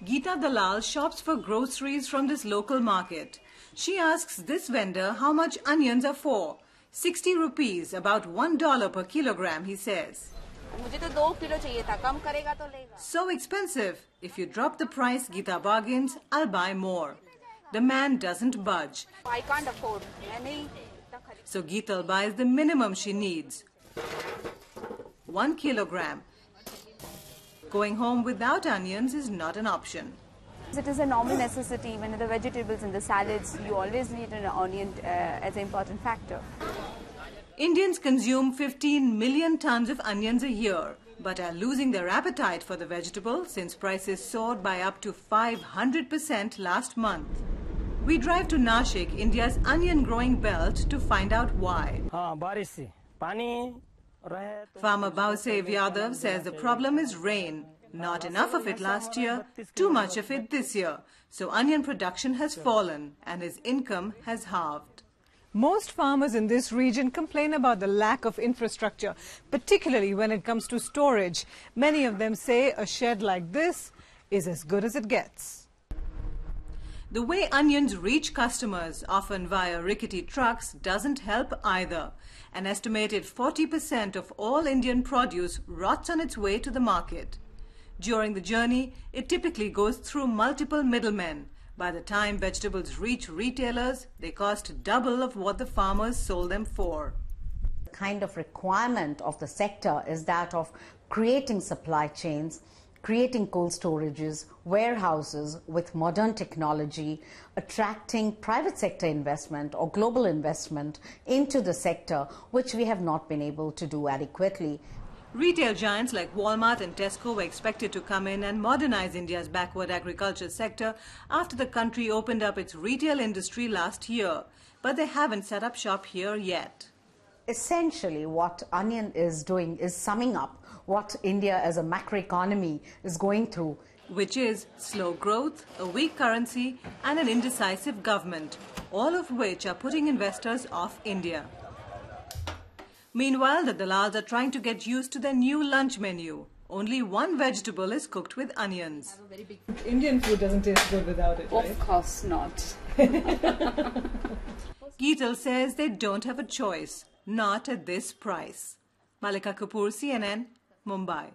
Geeta Dalal shops for groceries from this local market. She asks this vendor how much onions are for. 60 rupees, about $1 per kilogram, he says. So expensive. If you drop the price, Geeta bargains, I'll buy more. The man doesn't budge. I can't afford. So Geeta buys the minimum she needs. 1 kilogram. Going home without onions is not an option. It is a normal necessity. When the vegetables and the salads, you always need an onion as an important factor. Indians consume 15 million tons of onions a year, but are losing their appetite for the vegetable since prices soared by up to 500% last month. We drive to Nashik, India's onion-growing belt, to find out why. Farmer Bhausev Yadav says the problem is rain. Not enough of it last year, too much of it this year. So onion production has fallen and his income has halved. Most farmers in this region complain about the lack of infrastructure, particularly when it comes to storage. Many of them say a shed like this is as good as it gets. The way onions reach customers, often via rickety trucks, doesn't help either. An estimated 40% of all Indian produce rots on its way to the market. During the journey, it typically goes through multiple middlemen. By the time vegetables reach retailers, they cost double of what the farmers sold them for. The kind of requirement of the sector is that of creating supply chains, creating cold storages, warehouses with modern technology, attracting private sector investment or global investment into the sector, which we have not been able to do adequately. Retail giants like Walmart and Tesco were expected to come in and modernize India's backward agriculture sector after the country opened up its retail industry last year. But they haven't set up shop here yet. Essentially, what Onion is doing is summing up what India as a macroeconomy is going through. Which is slow growth, a weak currency and an indecisive government, all of which are putting investors off India. Meanwhile, the Dalals are trying to get used to their new lunch menu. Only one vegetable is cooked with onions. Indian food doesn't taste good without it, right? Of course not. Geetal says they don't have a choice, not at this price. Malika Kapoor, CNN, Mumbai.